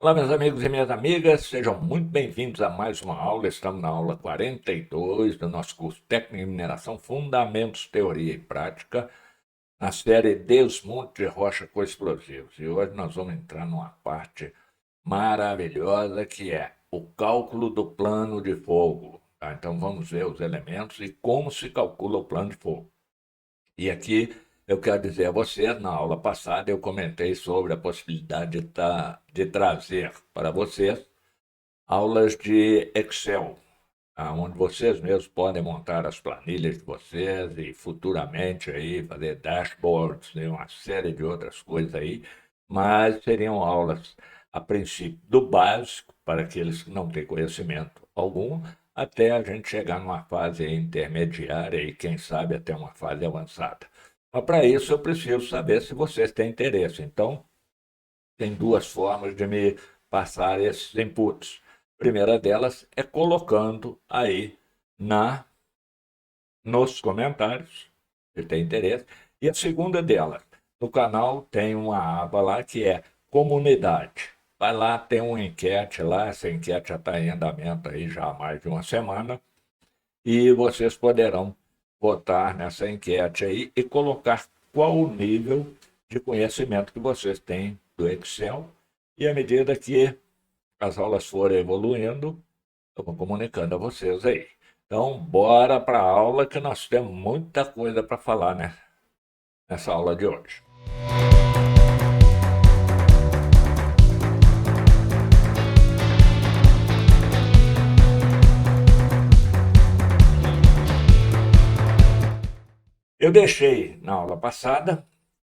Olá, meus amigos e minhas amigas, sejam muito bem-vindos a mais uma aula. Estamos na aula 42 do nosso curso Técnico em Mineração, Fundamentos, Teoria e Prática, na série Desmonte de Rocha com Explosivos. E hoje nós vamos entrar numa parte maravilhosa que é o cálculo do plano de fogo. Tá? Então vamos ver os elementos e como se calcula o plano de fogo. E aqui eu quero dizer a vocês, na aula passada eu comentei sobre a possibilidade de trazer para vocês aulas de Excel, onde vocês mesmos podem montar as planilhas de vocês e futuramente aí fazer dashboards e uma série de outras coisas aí, mas seriam aulas a princípio do básico para aqueles que não têm conhecimento algum, até a gente chegar numa fase intermediária e quem sabe até uma fase avançada. Mas para isso eu preciso saber se vocês têm interesse. Então, tem duas formas de me passar esses inputs. A primeira delas é colocando aí na nos comentários, se tem interesse. E a segunda delas, no canal tem uma aba lá que é comunidade. Vai lá, tem uma enquete lá, essa enquete já está em andamento aí já há mais de uma semana, e vocês poderão votar nessa enquete aí e colocar qual o nível de conhecimento que vocês têm do Excel. E à medida que as aulas forem evoluindo, eu vou comunicando a vocês aí. Então, bora para a aula que nós temos muita coisa para falar, né, nessa aula de hoje. Eu deixei na aula passada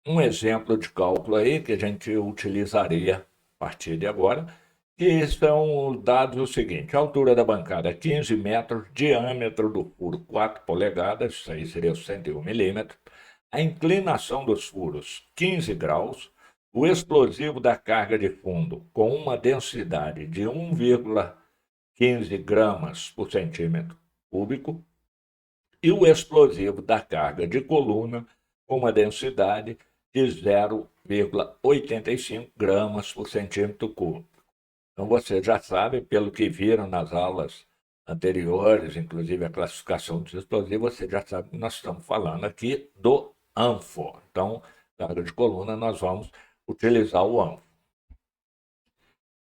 um exemplo de cálculo aí que a gente utilizaria a partir de agora, que são os dados o seguinte: a altura da bancada é 15 metros, diâmetro do furo 4 polegadas, isso aí seria 101 milímetros, a inclinação dos furos 15 graus, o explosivo da carga de fundo com uma densidade de 1,15 gramas por centímetro cúbico, e o explosivo da carga de coluna com uma densidade de 0,85 gramas por centímetro cúbico. Então você já sabe, pelo que viram nas aulas anteriores, inclusive a classificação dos explosivos, você já sabe que nós estamos falando aqui do ANFO. Então, carga de coluna, nós vamos utilizar o ANFO.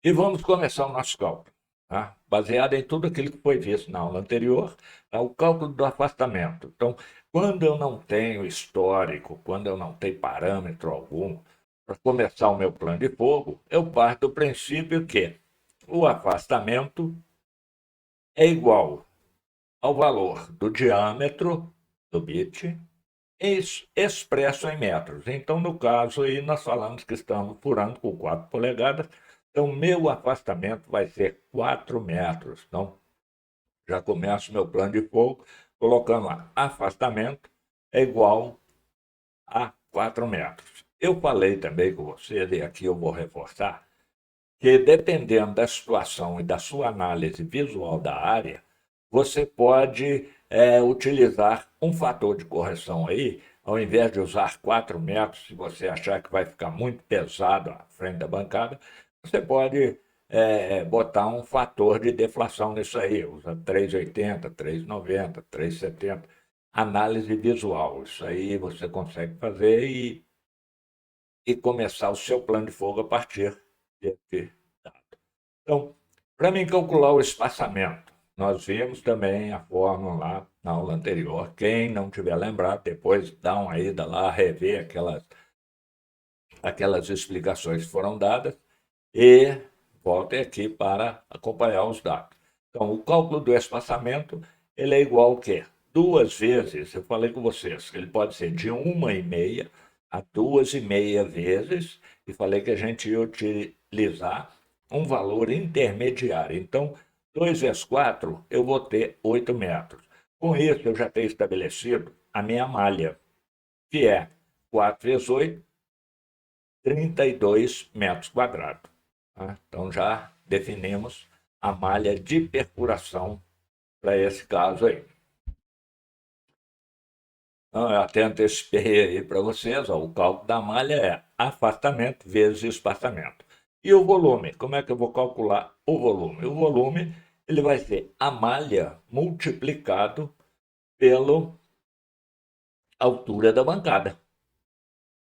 E vamos começar o nosso cálculo, tá? Baseado em tudo aquilo que foi visto na aula anterior, tá? O cálculo do afastamento. Então, quando eu não tenho histórico, quando eu não tenho parâmetro algum, para começar o meu plano de fogo, eu parto do princípio que o afastamento é igual ao valor do diâmetro do bit expresso em metros. Então, no caso aí, nós falamos que estamos furando com 4 polegadas, então meu afastamento vai ser 4 metros. Então, já começo meu plano de fogo colocando lá, afastamento é igual a 4 metros. Eu falei também com vocês, e aqui eu vou reforçar, que dependendo da situação e da sua análise visual da área, você pode utilizar um fator de correção aí, ao invés de usar 4 metros, se você achar que vai ficar muito pesado à frente da bancada, você pode botar um fator de deflação nisso aí, usa 3,80, 3,90, 3,70, análise visual. Isso aí você consegue fazer e começar o seu plano de fogo a partir desse dado. Então, para mim calcular o espaçamento, nós vimos também a fórmula lá na aula anterior. Quem não tiver lembrado, depois dá uma ida lá, rever aquelas explicações que foram dadas e volte aqui para acompanhar os dados. Então, o cálculo do espaçamento ele é igual ao quê? Duas vezes, eu falei com vocês, que ele pode ser de 1,5 a 2,5 vezes, e falei que a gente ia utilizar um valor intermediário. Então, 2 vezes 4, eu vou ter 8 metros. Com isso, eu já tenho estabelecido a minha malha, que é 4 vezes 8, 32 metros quadrados. Tá? Então, já definimos a malha de perfuração para esse caso aí. Então, eu até antecipei aí para vocês, ó, o cálculo da malha é afastamento vezes espaçamento. E o volume? Como é que eu vou calcular o volume? O volume ele vai ser a malha multiplicado pela altura da bancada.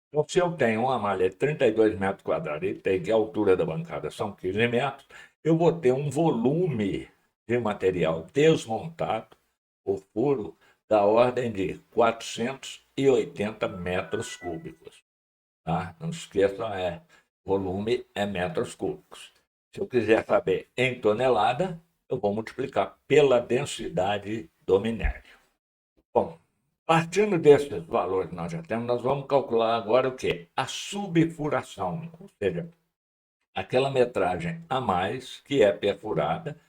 Então, se eu tenho uma malha de 32 metros quadrados e tem que a altura da bancada são 15 metros, eu vou ter um volume de material desmontado por furo da ordem de 480 metros cúbicos. Tá? Não se esqueçam, volume é metros cúbicos. Se eu quiser saber em tonelada, eu vou multiplicar pela densidade do minério. Bom, partindo desses valores que nós já temos, nós vamos calcular agora o quê? A subfuração, ou seja, aquela metragem a mais que é perfurada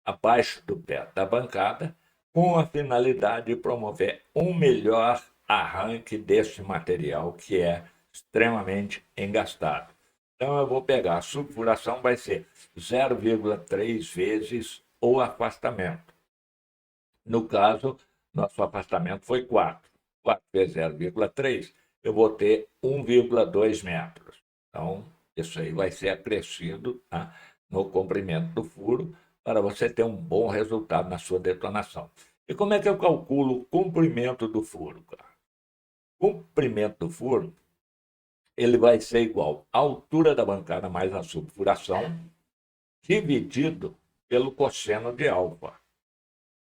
abaixo do pé da bancada, com a finalidade de promover um melhor arranque desse material que é extremamente engastado. Então eu vou pegar a subfuração, vai ser 0,3 vezes o afastamento. No caso, nosso afastamento foi 4. 4 vezes 0,3, eu vou ter 1,2 metros. Então, isso aí vai ser acrescido, tá, no comprimento do furo para você ter um bom resultado na sua detonação. E como é que eu calculo o comprimento do furo, cara? O comprimento do furo ele vai ser igual à altura da bancada mais a subfuração dividido pelo cosseno de alfa.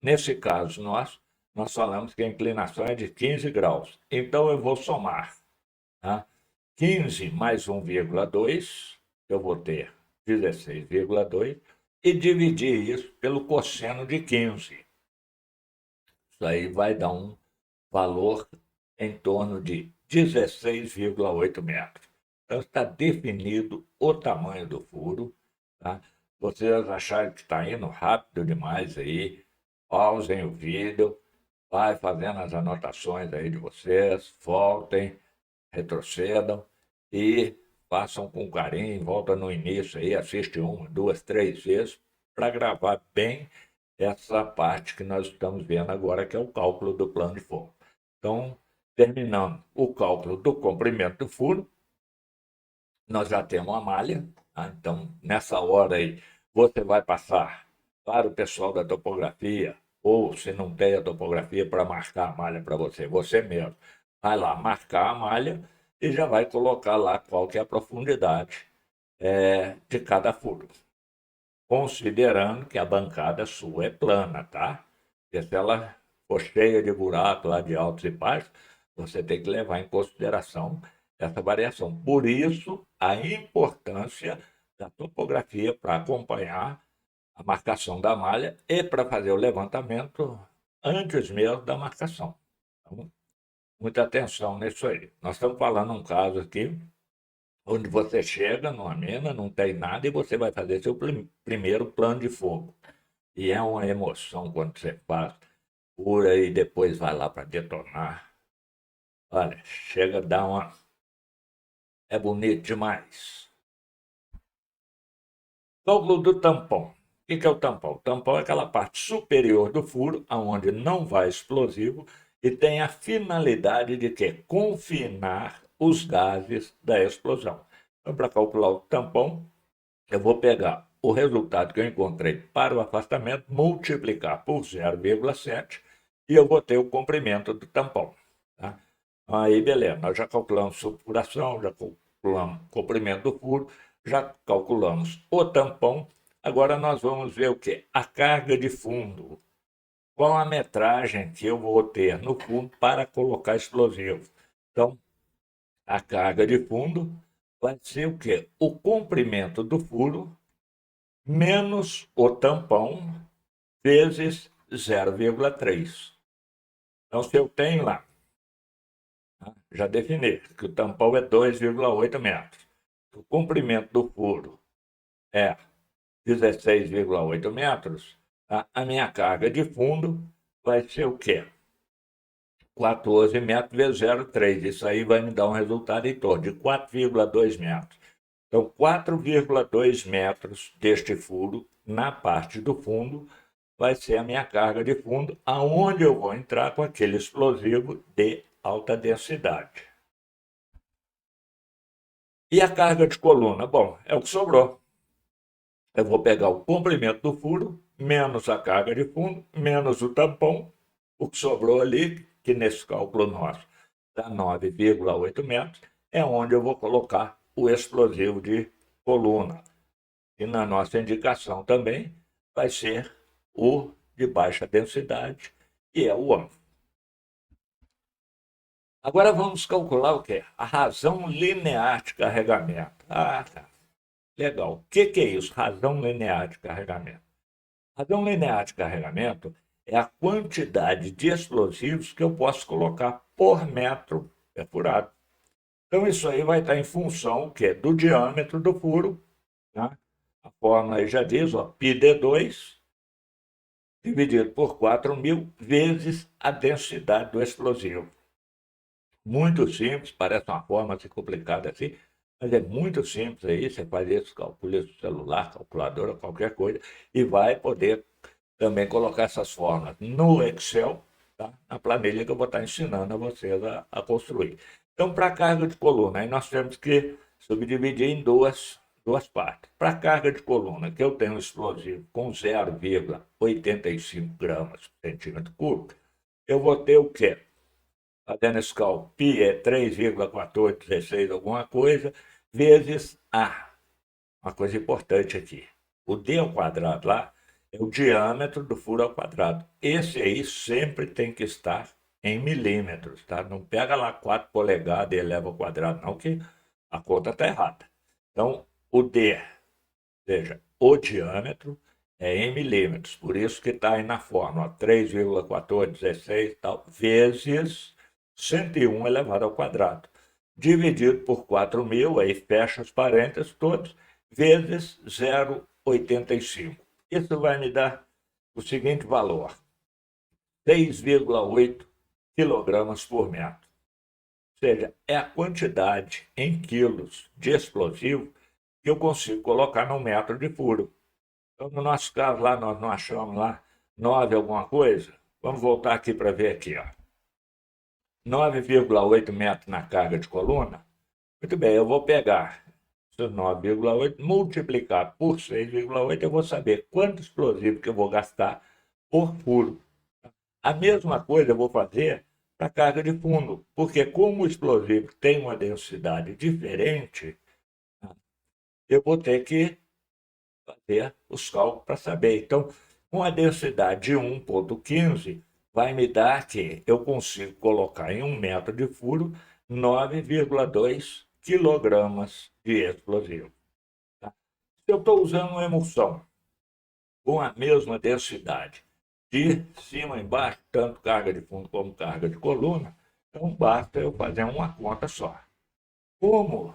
Nesse caso, nós falamos que a inclinação é de 15 graus. Então, eu vou somar, tá? 15 mais 1,2, eu vou ter 16,2, e dividir isso pelo cosseno de 15. Isso aí vai dar um valor em torno de 16,8 metros. Então, está definido o tamanho do furo. Tá? Vocês acharem que está indo rápido demais aí, pausem o vídeo, vai fazendo as anotações aí de vocês, voltem, retrocedam e façam com carinho, volta no início aí, assiste uma, duas, três vezes para gravar bem essa parte que nós estamos vendo agora, que é o cálculo do plano de fogo. Então, terminando o cálculo do comprimento do furo, nós já temos a malha, tá? Então, nessa hora aí, você vai passar para o pessoal da topografia, ou se não tem a topografia para marcar a malha para você, você mesmo vai lá marcar a malha e já vai colocar lá qual que é a profundidade de cada furo, considerando que a bancada sua é plana, tá? Porque se ela for cheia de buraco lá de altos e baixos, você tem que levar em consideração essa variação. Por isso, a importância da topografia para acompanhar a marcação da malha e para fazer o levantamento antes mesmo da marcação. Então, muita atenção nisso aí. Nós estamos falando um caso aqui onde você chega numa mina, não tem nada e você vai fazer seu primeiro plano de fogo. E é uma emoção quando você faz, pura e depois vai lá para detonar. Olha, chega a dar uma. É bonito demais. Cálculo do tampão. O que é o tampão? O tampão é aquela parte superior do furo, aonde não vai explosivo, e tem a finalidade de que confinar os gases da explosão. Então, para calcular o tampão, eu vou pegar o resultado que eu encontrei para o afastamento, multiplicar por 0,7 e eu vou ter o comprimento do tampão. Tá? Aí, beleza, nós já calculamos subfuração, já calculamos o comprimento do furo, já calculamos o tampão. Agora nós vamos ver o que? A carga de fundo. Qual a metragem que eu vou ter no fundo para colocar explosivo? Então, a carga de fundo vai ser o quê? O comprimento do furo menos o tampão vezes 0,3. Então, se eu tenho lá, já defini que o tampão é 2,8 metros, o comprimento do furo é 16,8 metros, tá? A minha carga de fundo vai ser o quê? 14 metros vezes 0,3. Isso aí vai me dar um resultado em torno de 4,2 metros. Então, 4,2 metros deste furo na parte do fundo vai ser a minha carga de fundo, aonde eu vou entrar com aquele explosivo de alta densidade. E a carga de coluna? Bom, é o que sobrou. Eu vou pegar o comprimento do furo, menos a carga de fundo, menos o tampão, o que sobrou ali, que nesse cálculo nosso dá 9,8 metros, é onde eu vou colocar o explosivo de coluna. E na nossa indicação também vai ser o de baixa densidade, que é o ânfimo. Agora vamos calcular o quê? A razão linear de carregamento. Ah, tá. Legal. O que é isso? Razão linear de carregamento. Razão linear de carregamento é a quantidade de explosivos que eu posso colocar por metro perfurado. Então, isso aí vai estar em função o quê? Do diâmetro do furo. Né? A fórmula aí já diz, ó, πd2 dividido por 4.000 vezes a densidade do explosivo. Muito simples, parece uma forma assim complicada assim, mas é muito simples aí, você faz isso, calcula isso no celular, calculadora, qualquer coisa, e vai poder também colocar essas fórmulas no Excel, tá? Na planilha que eu vou estar ensinando a vocês a construir. Então, para a carga de coluna, aí nós temos que subdividir em duas partes. Para a carga de coluna, que eu tenho um explosivo com 0,85 gramas por centímetro cúbico, eu vou ter o quê? Fazendo esse cálculo, π é 3,1416 alguma coisa, vezes A. Uma coisa importante aqui. O D ao quadrado lá é o diâmetro do furo ao quadrado. Esse aí sempre tem que estar em milímetros, tá? Não pega lá 4 polegadas e eleva ao quadrado, não, que a conta está errada. Então, o D, seja, o diâmetro é em milímetros. Por isso que está aí na fórmula 3,1416 tal, vezes 101 elevado ao quadrado. Dividido por 4.000, aí fecha os parênteses todos, vezes 0,85. Isso vai me dar o seguinte valor: 6,8 quilogramas por metro. Ou seja, é a quantidade em quilos de explosivo que eu consigo colocar no metro de furo. Então, no nosso caso lá, nós não achamos lá 9 alguma coisa. Vamos voltar aqui para ver aqui, ó. 9,8 metros na carga de coluna. Muito bem, eu vou pegar 9,8, multiplicar por 6,8, eu vou saber quanto explosivo que eu vou gastar por furo. A mesma coisa eu vou fazer para a carga de fundo, porque como o explosivo tem uma densidade diferente, eu vou ter que fazer os cálculos para saber. Então, com a densidade de 1,15, vai me dar que eu consigo colocar em 1 metro de furo 9,2 quilogramas de explosivo. Tá? Se eu estou usando uma emulsão com a mesma densidade, de cima a embaixo, tanto carga de fundo como carga de coluna, então basta eu fazer uma conta só. Como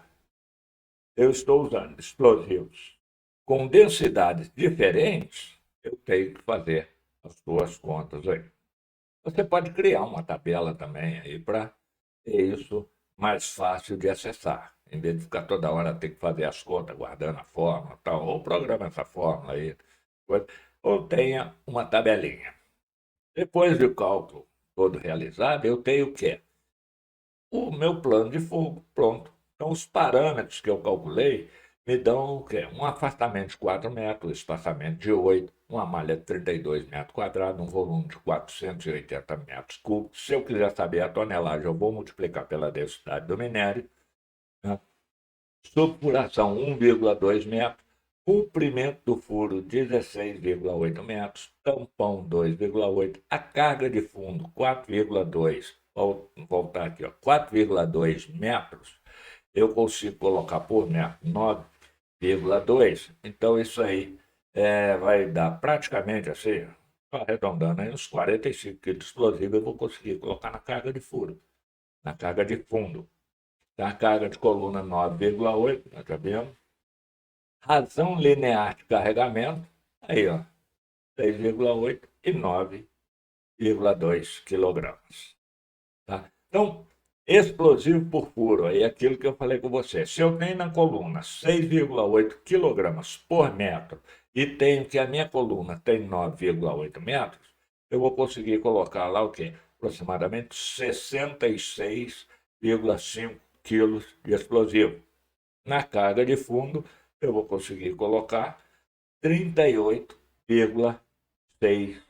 eu estou usando explosivos com densidades diferentes, eu tenho que fazer as suas contas aí. Você pode criar uma tabela também aí para ter isso mais fácil de acessar. Em vez de ficar toda hora ter que fazer as contas, guardando a fórmula, tal, ou programa essa fórmula aí, ou tenha uma tabelinha. Depois do cálculo todo realizado, eu tenho o quê? O meu plano de fogo pronto. Então, os parâmetros que eu calculei me dão o quê? Um afastamento de 4 metros, espaçamento de 8, uma malha de 32 metros quadrados, um volume de 480 metros cúbicos. Se eu quiser saber a tonelagem, eu vou multiplicar pela densidade do minério. Né? Subfuração 1,2 metros, comprimento do furo 16,8 metros, tampão 2,8, a carga de fundo 4,2, vou voltar aqui, 4,2 metros, eu consigo colocar por metro 9,2. Então isso aí vai dar praticamente assim, arredondando aí, uns 45 quilos de explosivo eu vou conseguir colocar na carga de furo, na carga de fundo. A carga de coluna 9,8, nós já vimos. Razão linear de carregamento, aí ó, 6,8 e 9,2 quilogramas. Tá? Então, explosivo por furo, aí é aquilo que eu falei com você. Se eu tenho na coluna 6,8 quilogramas por metro e tenho que a minha coluna tem 9,8 metros, eu vou conseguir colocar lá o quê? Aproximadamente 66,5 quilos de explosivo. Na carga de fundo, eu vou conseguir colocar 38,6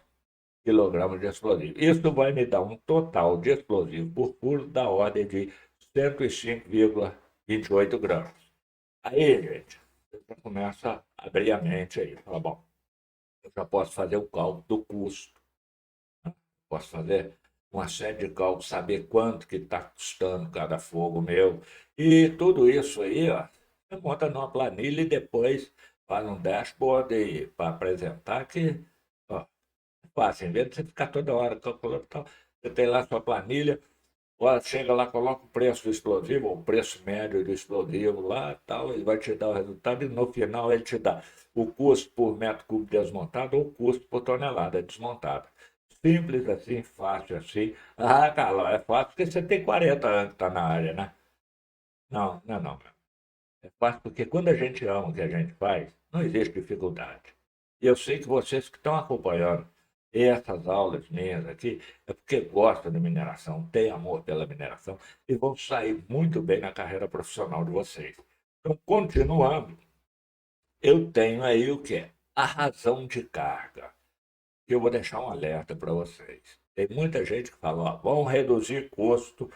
quilogramas de explosivo. Isso vai me dar um total de explosivo por furo da ordem de 105,28 gramas. Aí, gente, você já começa a abrir a mente aí. Fala, bom, eu já posso fazer o cálculo do custo, posso fazer uma série de cálculos, saber quanto que está custando cada fogo meu. E tudo isso aí, ó, você monta numa planilha e depois faz um dashboard para apresentar que, ó, é fácil. Em vez de você ficar toda hora calculando, tal, você tem lá sua planilha, ó, chega lá, coloca o preço do explosivo, o preço médio do explosivo lá, tal, ele vai te dar o resultado e no final ele te dá o custo por metro cúbico desmontado ou o custo por tonelada desmontada. Simples assim, fácil assim. Ah, Carlos, é fácil porque você tem 40 anos que está na área, né? Não, não, não. É fácil porque quando a gente ama o que a gente faz, não existe dificuldade. E eu sei que vocês que estão acompanhando essas aulas minhas aqui, é porque gostam de mineração, têm amor pela mineração e vão sair muito bem na carreira profissional de vocês. Então, continuando, eu tenho aí o que é a razão de carga. Eu vou deixar um alerta para vocês. Tem muita gente que fala, ó, vamos reduzir custo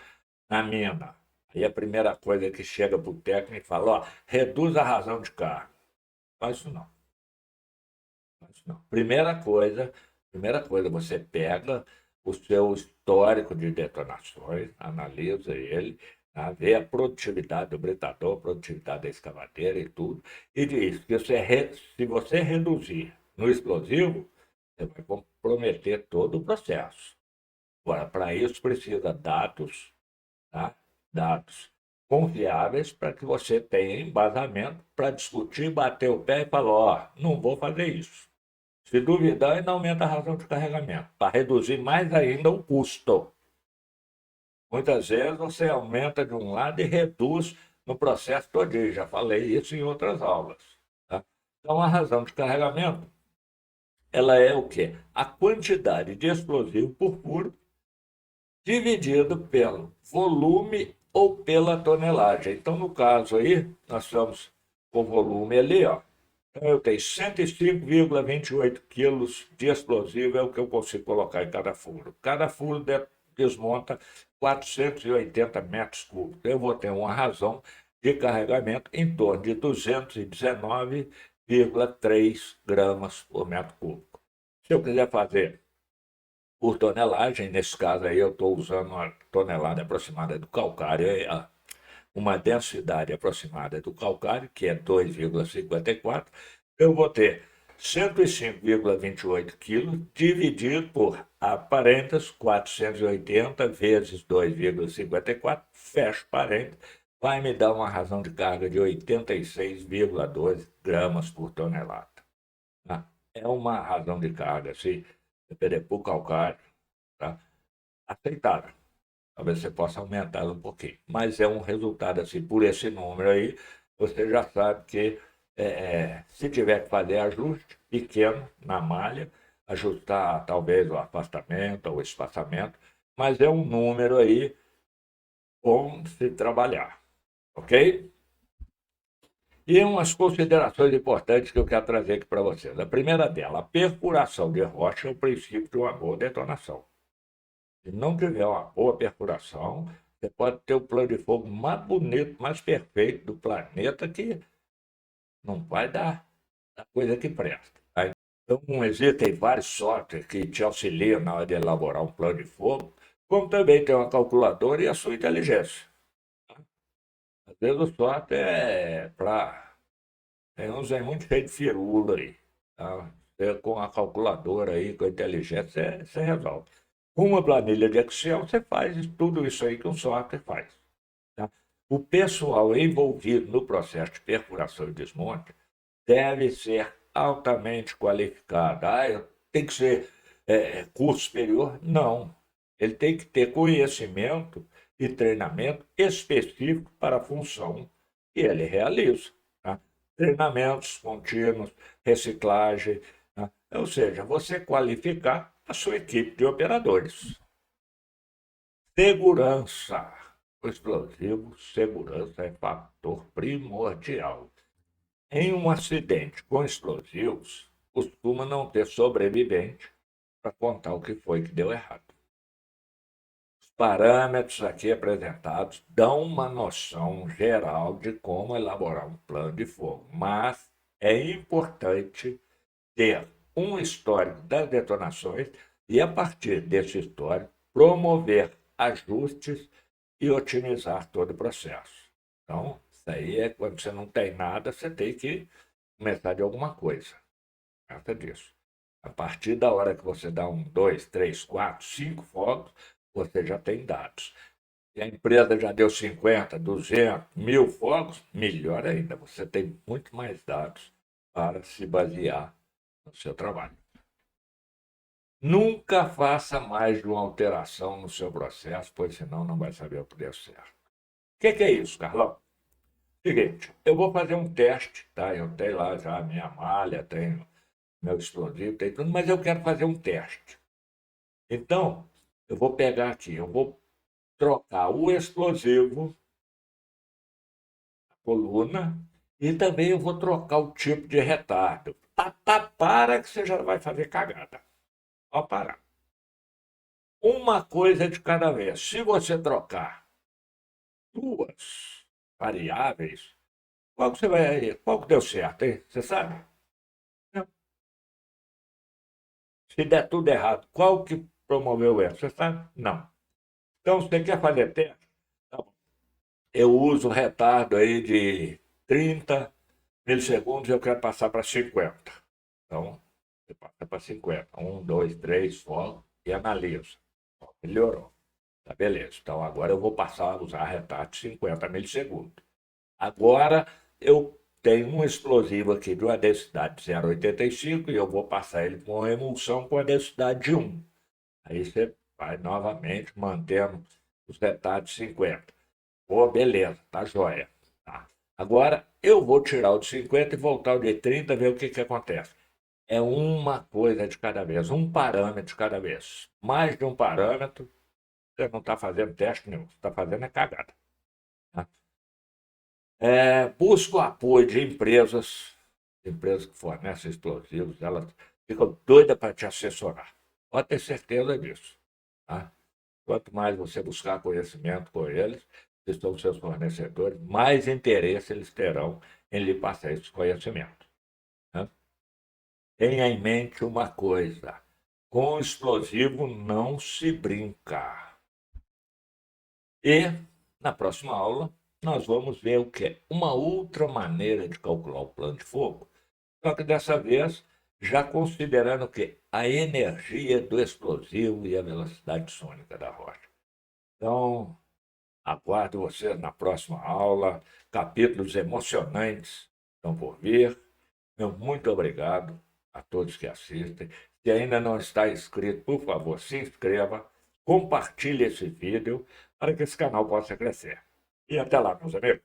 na mina. Aí a primeira coisa que chega para o técnico e fala, ó, reduz a razão de carga. Faz isso não. Faz isso não. Primeira coisa, você pega o seu histórico de detonações, analisa ele, tá? Vê a produtividade do britador, a produtividade da escavadeira e tudo, e diz que se você reduzir no explosivo, você vai comprometer todo o processo. Agora, para isso precisa dados, tá? Dados confiáveis para que você tenha embasamento para discutir, bater o pé e falar, ó, não vou fazer isso. Se duvidar, ainda aumenta a razão de carregamento, para reduzir mais ainda o custo. Muitas vezes você aumenta de um lado e reduz no processo todinho. Já falei isso em outras aulas. Tá? Então, a razão de carregamento, ela é o quê? A quantidade de explosivo por furo dividido pelo volume ou pela tonelagem. Então, no caso aí, nós estamos com o volume ali, ó. Então, eu tenho 105,28 quilos de explosivo, é o que eu consigo colocar em cada furo. Cada furo desmonta 480 metros cúbicos. Eu vou ter uma razão de carregamento em torno de 219,3 gramas por metro cúbico. Se eu quiser fazer por tonelagem. Nesse caso aí, eu estou usando uma tonelada aproximada do calcário, uma densidade aproximada do calcário, que é 2,54. Eu vou ter 105,28 quilos dividido por A parênteses, 480 vezes 2,54, fecho parênteses, vai me dar uma razão de carga de 86,12 gramas por tonelada. Tá? É uma razão de carga, assim, por calcário, tá? Aceitável. Talvez você possa aumentar um pouquinho. Mas é um resultado assim, por esse número aí, você já sabe que se tiver que fazer ajuste pequeno na malha, ajustar talvez o afastamento ou o espaçamento, mas é um número aí bom se trabalhar, ok? E umas considerações importantes que eu quero trazer aqui para vocês. A primeira dela, a perfuração de rocha é o princípio de uma boa detonação. Se não tiver uma boa perfuração, você pode ter o plano de fogo mais bonito, mais perfeito do planeta, que não vai dar a coisa que presta. Tá? Então, existem vários softwares que te auxiliam na hora de elaborar um plano de fogo, como também tem uma calculadora e a sua inteligência. Às vezes o software é para. Tem uns aí muito cheio de firula aí. Tá? Você, com a calculadora aí, com a inteligência, você resolve. Com uma planilha de Excel, você faz tudo isso aí que um software faz. Tá? O pessoal envolvido no processo de perfuração e desmonte deve ser altamente qualificado. Tem que ser curso superior? Não. Ele tem que ter conhecimento e treinamento específico para a função que ele realiza. Tá? Treinamentos contínuos, reciclagem, tá? Ou seja, você qualificar a sua equipe de operadores. Segurança. o explosivo, segurança é fator primordial. Em um acidente com explosivos, costuma não ter sobrevivente para contar o que foi que deu errado. Os parâmetros aqui apresentados dão uma noção geral de como elaborar um plano de fogo, mas é importante ter um histórico das detonações e, a partir desse histórico, promover ajustes e otimizar todo o processo. Então, isso aí é quando você não tem nada, você tem que começar de alguma coisa. Trata disso. A partir da hora que você dá 1, 2, 3, 4, 5 fogos, você já tem dados. Se a empresa já deu 50, 200, 1.000 fogos, melhor ainda, você tem muito mais dados para se basear no seu trabalho. Nunca faça mais de uma alteração no seu processo, pois senão não vai saber o que deu certo. O que é isso, Carlão? Seguinte, eu vou fazer um teste, tá? Eu tenho lá já a minha malha, tenho meu explosivo, tenho tudo, mas eu quero fazer um teste. Então, eu vou pegar aqui, eu vou trocar o explosivo, a coluna, e também eu vou trocar o tipo de retardo. Para que você já vai fazer cagada. Pode parar. Uma coisa de cada vez. Se você trocar duas variáveis, qual que deu certo, hein? Você sabe? Não. Se der tudo errado, qual que promoveu o erro? Você sabe? Não. Então, você quer fazer teste? Tá bom. Eu uso um retardo aí de 30 milissegundos e eu quero passar para 50. Então, você passa para 50. 1, 2, 3, foco e analisa. Melhorou. Tá, beleza. Então, agora eu vou passar a usar retardo de 50 milissegundos. Agora, eu tenho um explosivo aqui de uma densidade de 0,85 e eu vou passar ele com uma emulsão com a densidade de 1. Aí você vai novamente mantendo os retardos de 50. Pô, beleza, tá joia. Tá. Agora, eu vou tirar o de 50 e voltar ao de 30 e ver o que acontece. É uma coisa de cada vez, um parâmetro de cada vez. Mais de um parâmetro, você não está fazendo teste nenhum, você está fazendo é cagada. Tá? Busca o apoio de empresas que fornecem explosivos, elas ficam doidas para te assessorar. Pode ter certeza disso. Tá? Quanto mais você buscar conhecimento com eles, que são seus fornecedores, mais interesse eles terão em lhe passar esse conhecimento. Tá? Tenha em mente uma coisa: com explosivo não se brinca. E, na próxima aula, nós vamos ver o que é uma outra maneira de calcular o plano de fogo, só que dessa vez já considerando que a energia do explosivo e a velocidade sônica da rocha. Então, aguardo vocês na próxima aula. Capítulos emocionantes estão por vir. Meu muito obrigado a todos que assistem. Se ainda não está inscrito, por favor, se inscreva, compartilhe esse vídeo para que esse canal possa crescer. E até lá, meus amigos.